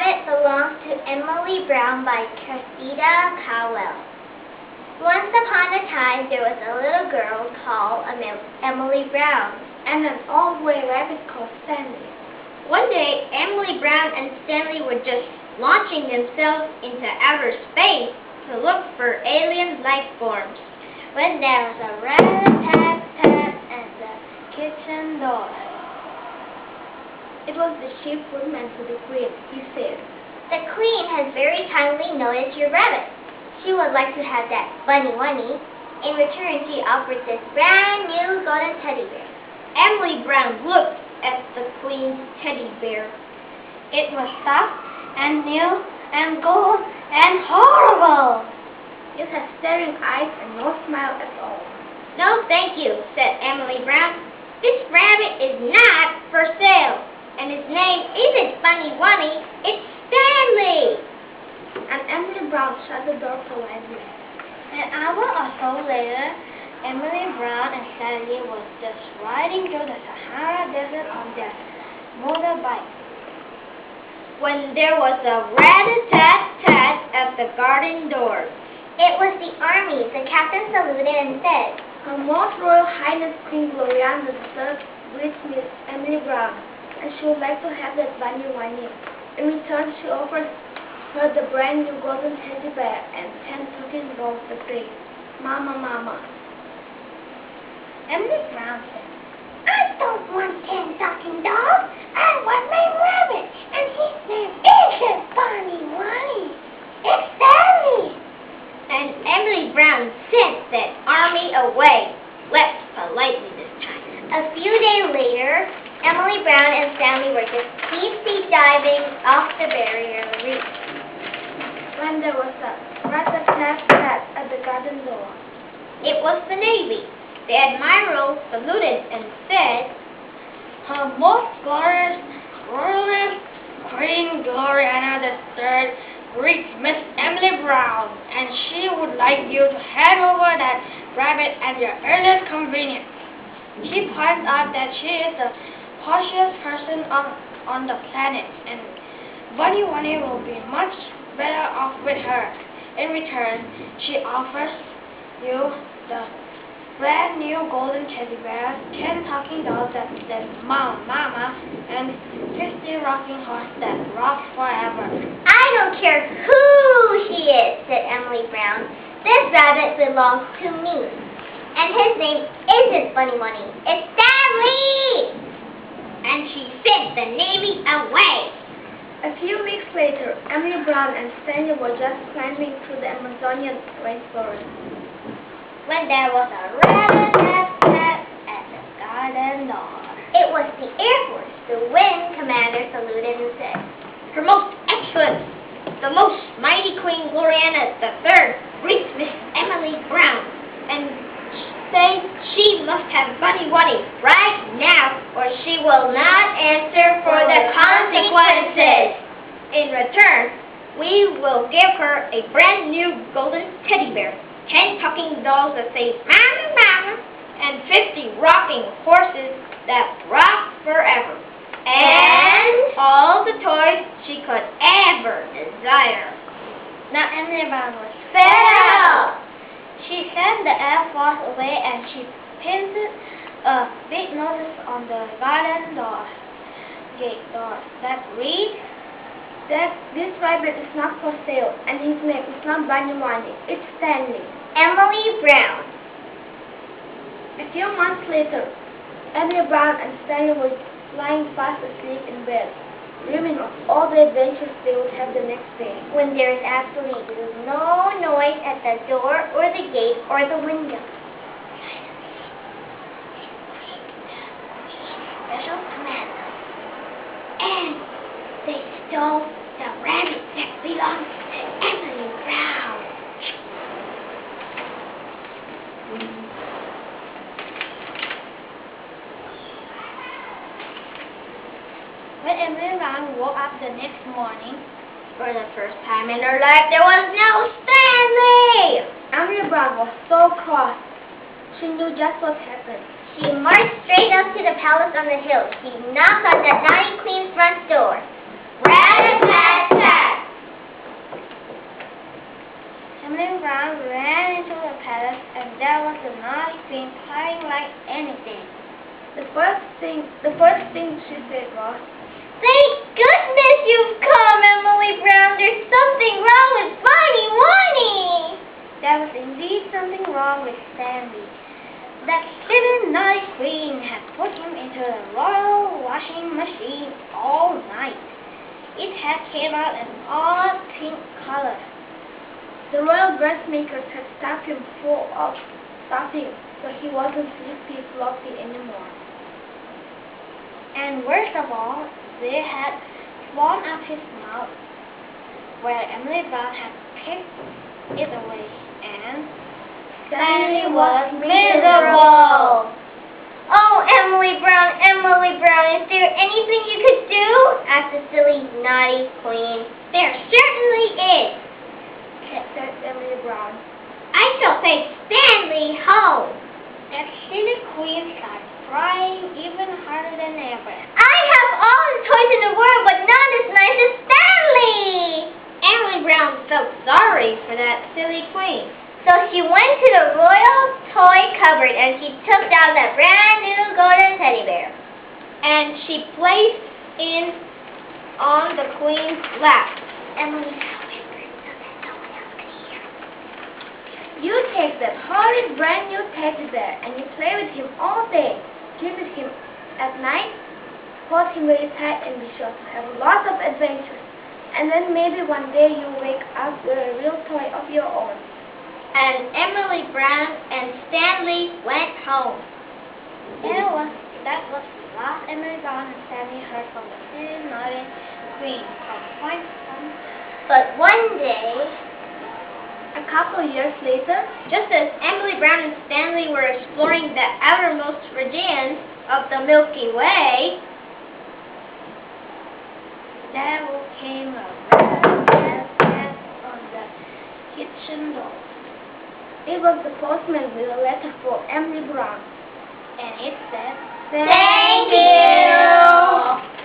Rabbit belongs to Emily Brown by Cressida Cowell. Once upon a time, there was a little girl called Emily Brown and an old gray rabbit called Stanley. One day, Emily Brown and Stanley were just launching themselves into outer space to look for alien life forms when there was a rat-a-tat-tat at the kitchen door. It was the chief footman to the queen. He said, "The queen has very kindly noticed your rabbit. She would like to have that bunny-wunny. In return, she offers this brand new golden teddy bear." Emily Brown looked at the queen's teddy bear. It was soft and new and gold and horrible. "It has staring eyes and no smile at all." "No, thank you," said Emily Brown. "This rabbit is not for sale. And his name isn't Bunny-Wunny, it's Stanley." And Emily Brown shut the door politely. An hour or so later, Emily Brown and Stanley was just riding through the Sahara Desert on their motorbike when there was a rat-a-tat-tat at the garden door. It was the army. The captain saluted and said, "Her Most Royal Highness Queen Gloriana III greets Miss Emily Brown, and she would like to have that bunny-wunny. In return, she offers her the brand new golden teddy bear and 10 talking dolls that say, 'Mama, Mama.'" Emily Brown said, "I don't want 10 talking dolls. I want my rabbit, and his name isn't Bunny-Wunny. It's Stanley." And Emily Brown sent that army away, left politely this time. A few days later, Emily Brown and Stanley were just deep-sea diving off the barrier reef When there was a rat-a-tat-tat at the garden door. It was the Navy. The Admiral saluted and said, "Her Most Glorious Royalist Queen Gloriana III greets Miss Emily Brown, and she would like you to hand over that rabbit at your earliest convenience. She points out that she is the poshest person on the planet, and Bunny-Wunny will be much better off with her. In return, she offers you the brand new golden teddy bear, 10 talking dolls that says Mama, Mama, and 50 rocking horses that rock forever." "I don't care who she is," said Emily Brown. "This rabbit belongs to me. And his name isn't Bunny-Wunny, it's Stanley!" And she sent the Navy away. A few weeks later, Emily Brown and Stanley were just climbing through the Amazonian rainforest when there was a rat-a-tat-tat at the garden door. It was the Air Force. The Wing Commander saluted and said, "Her Most Excellent, the Most Mighty Queen Gloriana III greets Miss Emily Brown, and says she must have Bunny-Wunny right now, or she will not answer for the consequences. In return, we will give her a brand new golden teddy bear, 10 talking dolls that say Mama, Mama, and 50 rocking horses that rock forever, and all the toys she could ever desire." Now Emily Brown was fed up. She sent the Air Force away and she painted a big notice on the garden gate door that read, that this rabbit is not for sale, and his name is not Bunny-Wunny, it's Stanley. Emily Brown. A few months later, Emily Brown and Stanley were lying fast asleep in bed, dreaming of all the adventures they would have the next day. When there is absolutely no noise at the door or the gate or the window. Special command. And they stole the rabbit that belongs to Emily Brown. When Emily Brown woke up the next morning, for the first time in her life, there was no Stanley! Emily Brown was so cross. She knew just what happened. She marched straight up to the palace on the hill. She knocked on the naughty queen's front door. Rat-a-tat-tat! Emily Brown ran into the palace, and there was the naughty queen crying like anything. The first thing she said was, "Thank goodness you've come, Emily Brown. There's something wrong with Bunny Wunny." There was indeed something wrong with Sandy. That little naughty queen had put him into the royal washing machine all night. It had came out an odd pink color. the royal dressmakers had stuffed him full of stuffing, so he wasn't sleepy floppy anymore. And worst of all, they had blown up his mouth, where Emily Brown had picked it away, and Sandy was miserable. "Oh, Emily Brown, is there anything you could do?" asked the silly, naughty queen. "There certainly is," said Emily Brown. "I shall take Stanley home." That silly queen started crying even harder than ever. "I have all the toys in the world, but not as nice as Stanley." Emily Brown felt sorry for that silly queen. So she went to the royal toy cupboard and she took out the brand new golden teddy bear. And she placed it on the queen's lap. Emily whispered so that no one else could hear. "You take that horrid brand new teddy bear and you play with him all day. Visit him at night, hold him very tight and be sure to have lots of adventures. And then maybe one day you'll wake up with a real toy of your own." And Emily Brown and Stanley went home. That was the last Emily Brown and Stanley heard from the silly naughty queen from point on. But one day, A couple years later, just as Emily Brown and Stanley were exploring the outermost regions of the Milky Way, there came a rat on the kitchen door. it was the postman with a letter for Emily Brown. And it said, Thank you.